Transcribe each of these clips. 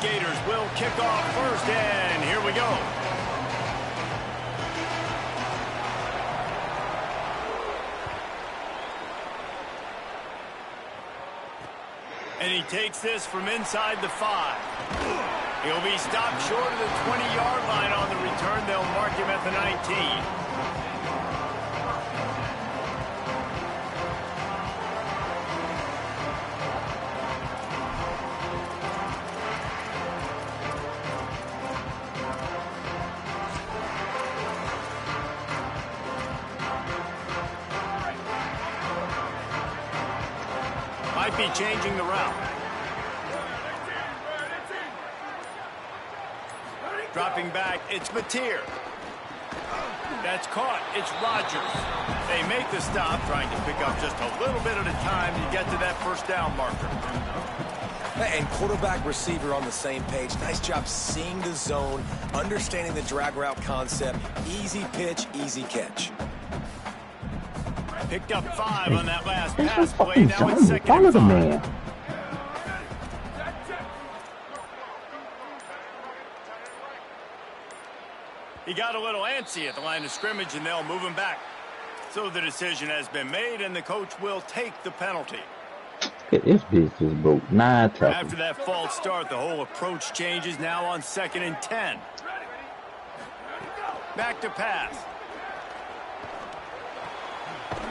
Gators will kick off first, and here we go. And he takes this from inside the 5. He'll be stopped short of the 20-yard line on the return. They'll mark him at the 19. Might be changing the route. Dropping back, it's Mateer. That's caught, it's Rogers. They make the stop, trying to pick up just a little bit at a time to get to that first down marker. And quarterback, receiver on the same page. Nice job seeing the zone, understanding the drag route concept. Easy pitch, easy catch. Picked up 5 on that last pass play. Now it's 2nd and 5. He got a little antsy at the line of scrimmage, and they'll move him back. So the decision has been made, and the coach will take the penalty. This bitch is broke 9 times. After that false start, the whole approach changes. Now on 2nd and 10. Back to pass.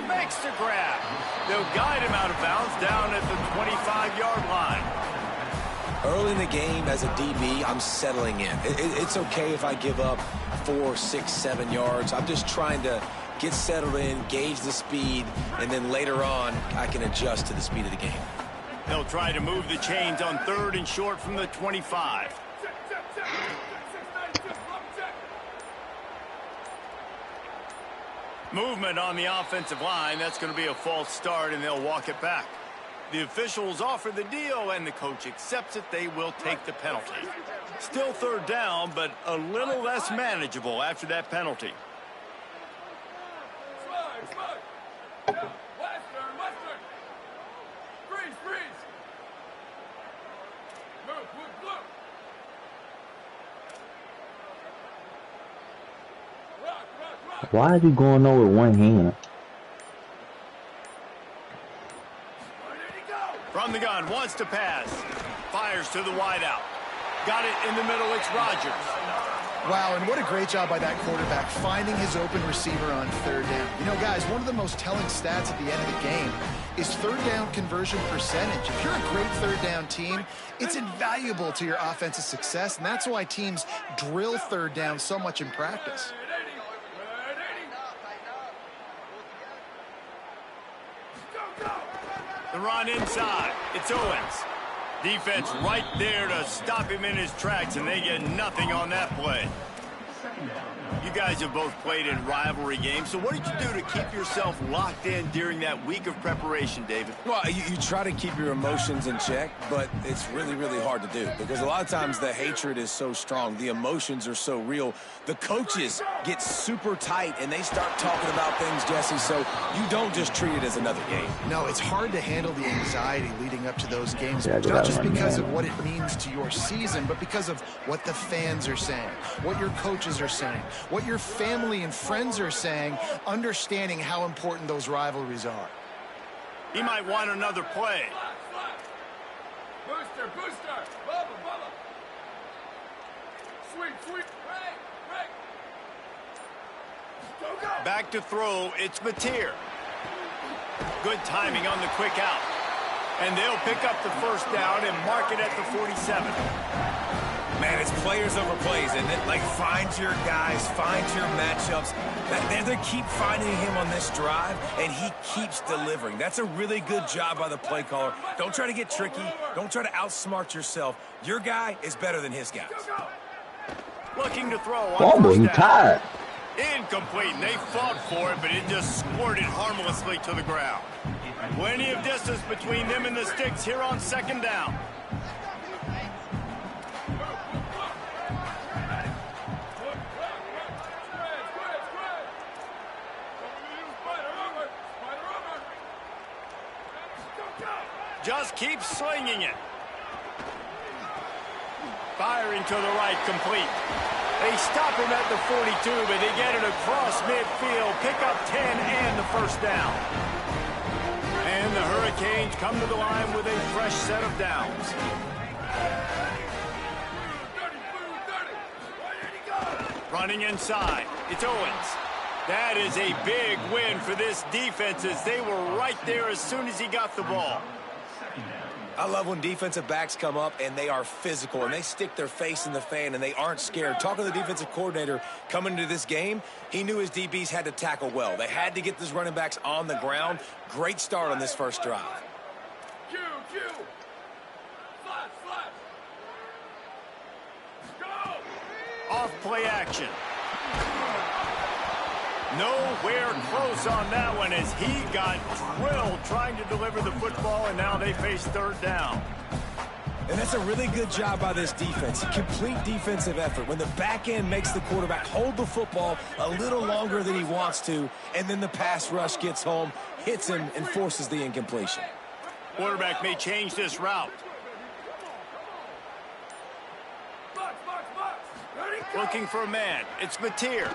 Makes the grab. They'll guide him out of bounds down at the 25-yard line. Early in the game, as a DB, I'm settling in. It's okay if I give up 4, 6, 7 yards. I'm just trying to get settled in, gauge the speed, and then later on, I can adjust to the speed of the game. They'll try to move the chains on 3rd and short from the 25. Movement on the offensive line. That's going to be a false start, and they'll walk it back. The officials offer the deal, and the coach accepts it. They will take the penalty. Still 3rd down, but a little less manageable after that penalty. Why is he going on with one hand? From the gun, wants to pass. Fires to the wideout. Got it in the middle, it's Rogers. Wow, and what a great job by that quarterback finding his open receiver on 3rd down. You know, guys, one of the most telling stats at the end of the game is 3rd down conversion percentage. If you're a great 3rd down team, it's invaluable to your offensive success, and that's why teams drill 3rd down so much in practice. The run inside. It's Owens. Defense right there to stop him in his tracks, and they get nothing on that play. You guys have both played in rivalry games, so what did you do to keep yourself locked in during that week of preparation, David? Well, you try to keep your emotions in check, but it's really, really hard to do because a lot of times the hatred is so strong. The emotions are so real. The coaches get super tight, and they start talking about things, Jesse, so you don't just treat it as another game. No, it's hard to handle the anxiety leading up to those games, not just because of what it means to your season, but because of what the fans are saying, what your coaches are saying, what your family and friends are saying, understanding how important those rivalries are. He might want another play. Booster, booster, bubba, bubba. Sweet, sweet, break, break. Back to throw, it's Mateer. Good timing on the quick out. And they'll pick up the first down and mark it at the 47. Man, it's players over plays, isn't it? Like, find your guys, find your matchups. They keep finding him on this drive, and he keeps delivering. That's a really good job by the play caller. Don't try to get tricky. Don't try to outsmart yourself. Your guy is better than his guys. Looking to throw on Oh, first he down. tired. Incomplete, and they fought for it, but it just squirted harmlessly to the ground. Plenty of distance between them and the sticks here on 2nd down. Just keep slinging it. Firing to the right, complete. They stop him at the 42, but they get it across midfield, pick up 10 and the first down. And the Hurricanes come to the line with a fresh set of downs. Running inside, it's Owens. That is a big win for this defense as they were right there as soon as he got the ball. I love when defensive backs come up and they are physical and they stick their face in the fan and they aren't scared. Talking to the defensive coordinator coming into this game, he knew his DBs had to tackle well. They had to get these running backs on the ground. Great start on this first drive. Q. Flash. Go. Off play action. Nowhere close on that one as he got drilled trying to deliver the football, and now they face third down. And that's a really good job by this defense. Complete defensive effort. When the back end makes the quarterback hold the football a little longer than he wants to, and then the pass rush gets home, hits him, and forces the incompletion. Quarterback may change this route. Box. Ready, go. Looking for a man. It's Mateer.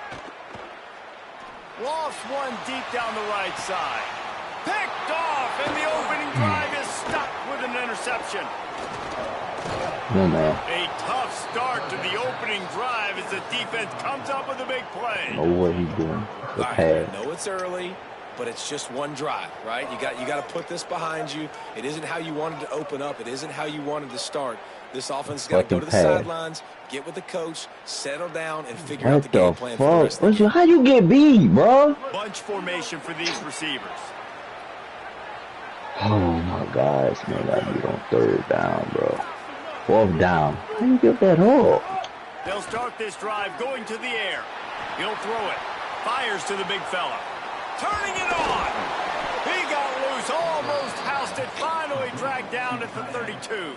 Lofts one deep down the right side. Picked off, and the opening drive is stuck with an interception. No, man. A tough start to the opening drive as the defense comes up with a big play. Know what he's doing. The All right, pass. I know it's early, but it's just one drive, right? You got to put this behind you. It isn't how you wanted to open up. It isn't how you wanted to start. This offense has got to go to the sidelines, get with the coach, settle down, and figure out the game plan for the rest of the game. How you get beat, bro? Bunch formation for these receivers. Oh my gosh, man, got beat on third down, bro. Fourth down. How you get that hole? They'll start this drive going to the air. He'll throw it. Fires to the big fella. Turning it on. He got loose, almost housed it, finally dragged down at the 32.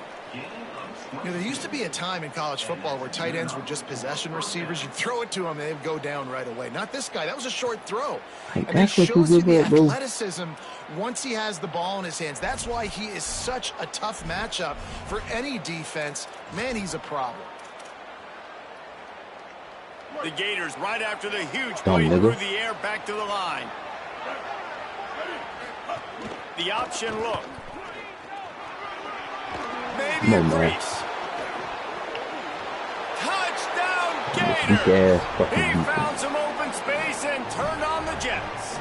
You know, there used to be a time in college football where tight ends were just possession receivers. You'd throw it to them, and they'd go down right away. Not this guy. That was a short throw. And it shows you the athleticism once he has the ball in his hands. That's why he is such a tough matchup for any defense. Man, he's a problem. The Gators right after the huge play through the air back to the line. The option look. Maybe a crease. Touchdown Gators! He found some open space and turned on the Jets.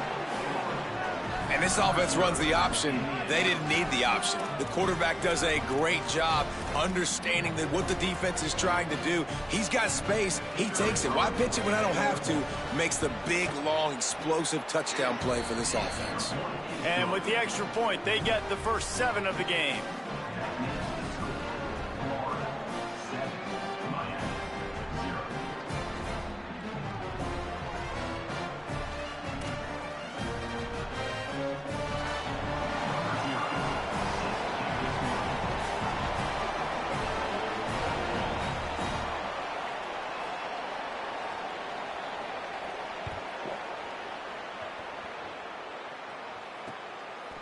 And this offense runs the option. They didn't need the option. The quarterback does a great job understanding that what the defense is trying to do. He's got space. He takes it. Why pitch it when I don't have to? Makes the big, long, explosive touchdown play for this offense. And with the extra point, they get the first 7 of the game.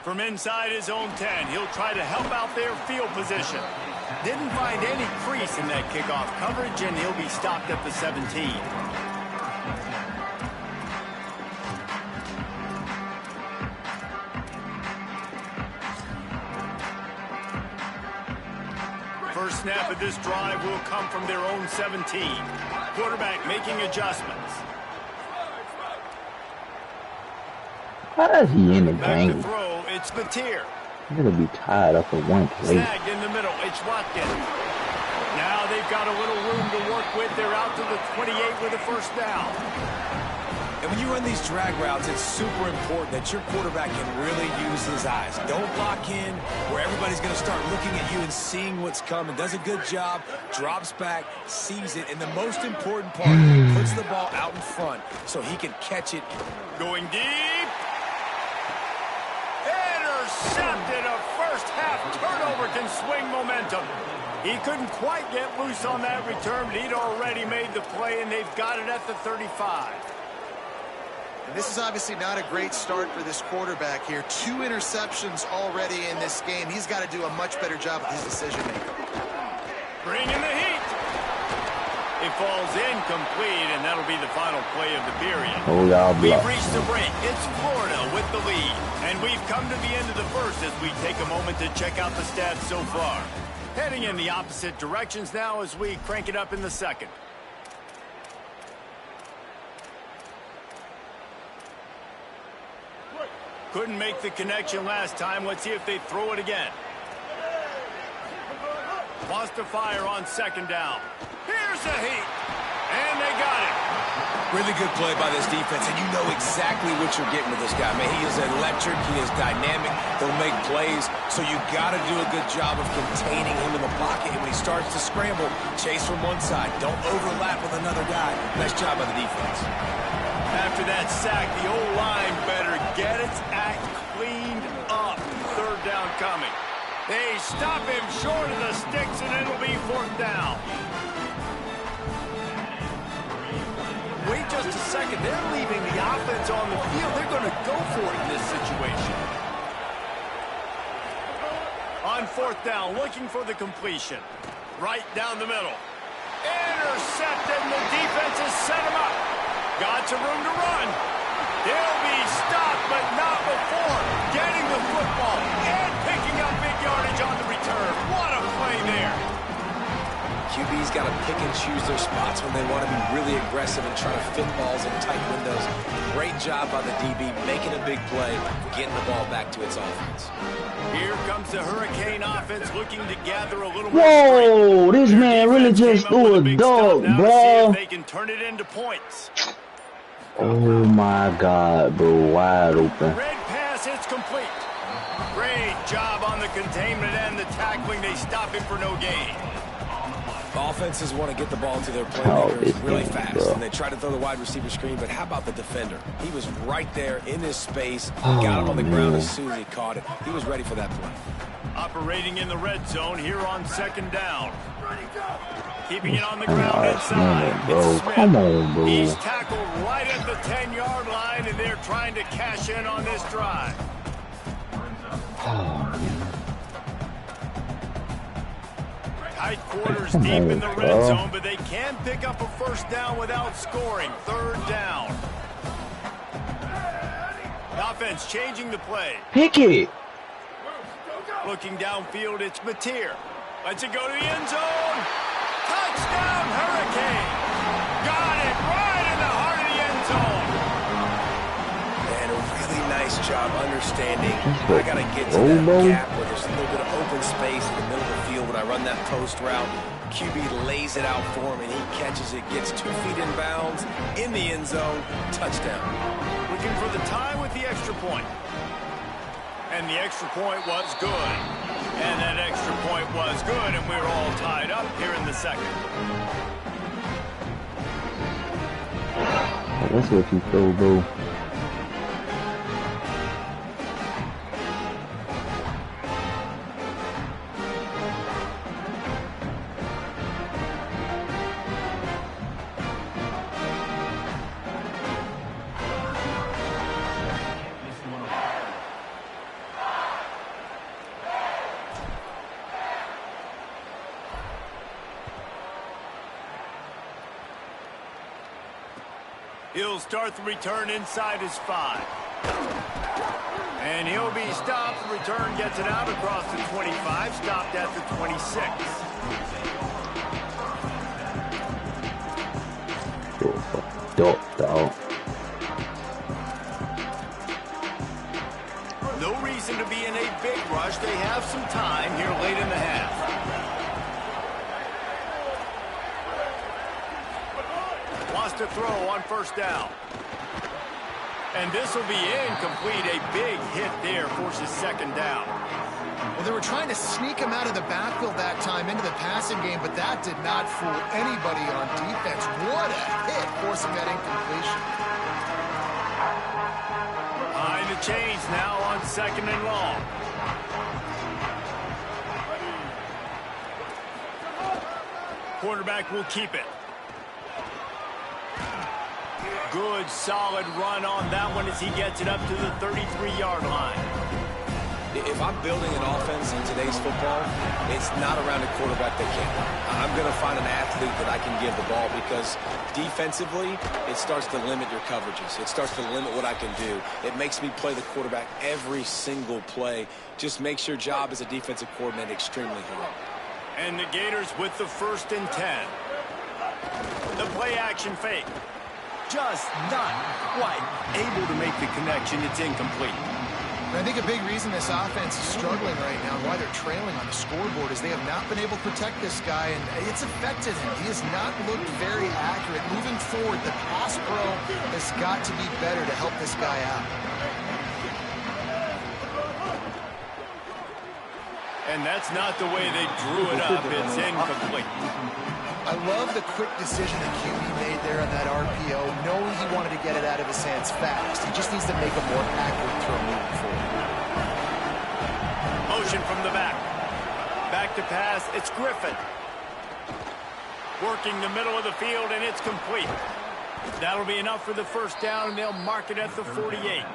From inside his own 10, he'll try to help out their field position. Didn't find any crease in that kickoff coverage, and he'll be stopped at the 17. First snap of this drive will come from their own 17. Quarterback making adjustments. How is he in the Back to game? throw, it's Mateer. He's gonna be tied up in one place. Snagged in the middle, it's Watkins. Now they've got a little room to work with. They're out to the 28 with a first down. And when you run these drag routes, it's super important that your quarterback can really use his eyes. Don't lock in where everybody's going to start looking at you and seeing what's coming. Does a good job, drops back, sees it, and the most important part, puts the ball out in front so he can catch it. Going deep. Intercepted. A first half turnover can swing momentum. He couldn't quite get loose on that return, but he'd already made the play, and they've got it at the 35. And this is obviously not a great start for this quarterback here. 2 interceptions already in this game. He's got to do a much better job with his decision-making. Bringing the heat. It falls incomplete, and that'll be the final play of the period. Oh, y'all We've blocked. reached the break. It's Florida with the lead. And we've come to the end of the first as we take a moment to check out the stats so far. Heading in the opposite directions now as we crank it up in the second. Couldn't make the connection last time. Let's see if they throw it again. Wants to fire on second down. Here's a heat. And they got it. Really good play by this defense, and you know exactly what you're getting with this guy. Man, he is electric. He is dynamic. He'll make plays, so you got to do a good job of containing him in the pocket. And when he starts to scramble, chase from one side. Don't overlap with another guy. Nice job by the defense. After that sack, the O-line better get its act cleaned up. Third down coming. They stop him short of the sticks, and it'll be fourth down. Wait just a second. They're leaving the offense on the field. They're going to go for it in this situation. On fourth down, looking for the completion. Right down the middle. Intercepted, and the defense has set him up. Got some room to run. He'll be stopped, but not before getting the football and picking up big yardage on the return. What a play there. QB's got to pick and choose their spots when they want to be really aggressive and try to fit balls in tight windows. Great job by the DB making a big play, getting the ball back to its offense. Here comes the Hurricane offense looking to gather a little more Whoa, strength. this Their man really defense just came up with threw a big dog, stop now to bro. see if they can turn it into points. Oh my God, bro, wide open. Red pass hits complete. Great job on the containment and the tackling. They stop him for no gain. Offenses want to get the ball to their Oh, this playmakers really game, fast, bro. and they try to throw the wide receiver screen, but how about the defender? He was right there in his space, Oh, got him on the ground man. as soon as he caught it. He was ready for that play. Operating in the red zone here on second down. Keeping it on the Oh, ground that's inside. man, bro. It's Smith. Come on, bro. He's tackled right at the 10-yard line, and they're trying to cash in on this drive. Oh, man. Tight quarters Come deep on, in the red bro. zone, but they can pick up a first down without scoring. Third down. The offense changing the play. Pick it. Looking downfield, it's Mateer. Lets it go to the end zone. Touchdown, Hurricane. Got it right in the heart of the end zone. And a really nice job understanding. what- I got to get to Robo? that gap where there's a little bit of open space in the middle of the field when I run that post route. QB lays it out for him, and he catches it, gets 2 feet in bounds, in the end zone, touchdown. Looking for the tie with the extra point. And the extra point was good. And that extra point was good, and we're all tied up here in the second. That's what you throw, bro. He'll start the return inside his 5. And he'll be stopped. The return gets it out across the 25, stopped at the 26. Dog. No reason to be in a big rush. They have some time here late in the half. Wants to throw on first down. And this will be incomplete. A big hit there forces second down. Well, they were trying to sneak him out of the backfield that time into the passing game, but that did not fool anybody on defense. What a hit, forcing that incompletion. Behind the chains now on second and long. Quarterback will keep it. Good, solid run on that one as he gets it up to the 33-yard line. If I'm building an offense in today's football, it's not around a quarterback that can. I'm going to find an athlete that I can give the ball because defensively, it starts to limit your coverages. It starts to limit what I can do. It makes me play the quarterback every single play. Just makes your job as a defensive coordinator extremely hard. And the Gators with the 1st and 10. The play action fake. Just not quite able to make the connection. It's incomplete. I think a big reason this offense is struggling right now, why they're trailing on the scoreboard, is they have not been able to protect this guy, and it's affected him. He has not looked very accurate. Moving forward, the pass pro has got to be better to help this guy out. And that's not the way they drew it up. It's incomplete. I love the quick decision that QB made there on that RPO, knowing he wanted to get it out of his hands fast. He just needs to make a more accurate throw moving forward. Motion from the back. Back to pass. It's Griffin. Working the middle of the field, and it's complete. That'll be enough for the 1st down, and they'll mark it at the 48.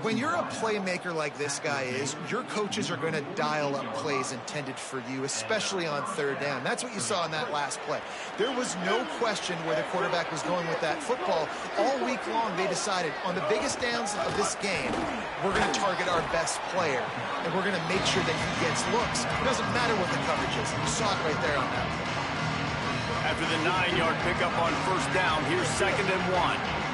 When you're a playmaker like this guy is, your coaches are going to dial up plays intended for you, especially on 3rd down. That's what you saw in that last play. There was no question where the quarterback was going with that football. All week long, they decided on the biggest downs of this game, we're going to target our best player, and we're going to make sure that he gets looks. It doesn't matter what the coverage is. You saw it right there on that play. After the 9-yard pickup on 1st down, here's 2nd and 1.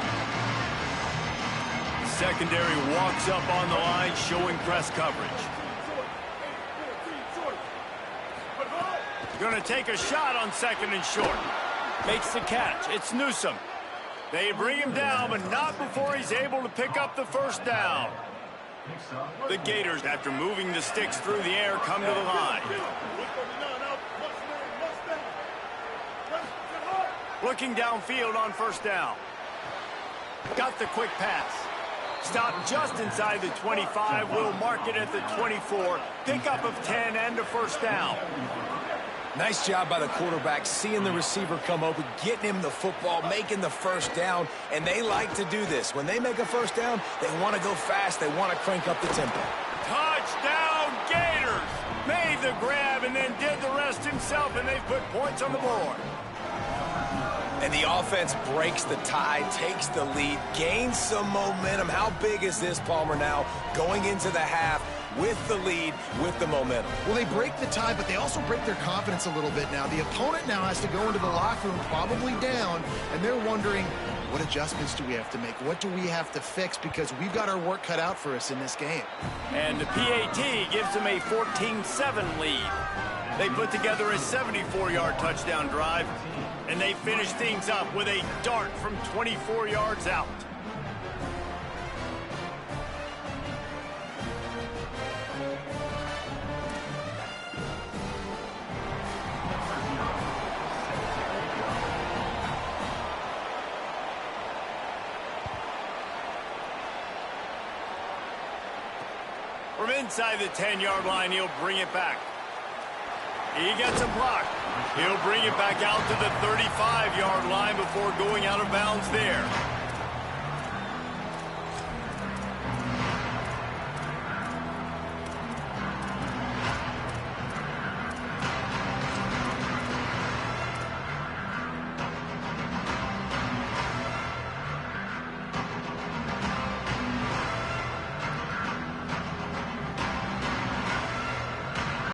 Secondary walks up on the line, showing press coverage. Going to take a shot on 2nd and short. Makes the catch. It's Newsome. They bring him down, but not before he's able to pick up the 1st down. The Gators, after moving the sticks through the air, come to the line. Looking downfield on 1st down. Got the quick pass. Stopped just inside the 25. We'll mark it at the 24. Pickup of 10 and a 1st down. Nice job by the quarterback, seeing the receiver come open, getting him the football, making the 1st down, and they like to do this. When they make a 1st down, they want to go fast. They want to crank up the tempo. Touchdown, Gators! Made the grab and then did the rest himself, and they put points on the board. And the offense breaks the tie, takes the lead, gains some momentum. How big is this, Palmer, now going into the half with the lead, with the momentum? Well, they break the tie, but they also break their confidence a little bit now. The opponent now has to go into the locker room probably down, and they're wondering, what adjustments do we have to make? What do we have to fix? Because we've got our work cut out for us in this game. And the PAT gives them a 14-7 lead. They put together a 74-yard touchdown drive, and they finish things up with a dart from 24 yards out. From inside the 10-yard line, he'll bring it back. He gets a block. He'll bring it back out to the 35-yard line before going out of bounds there.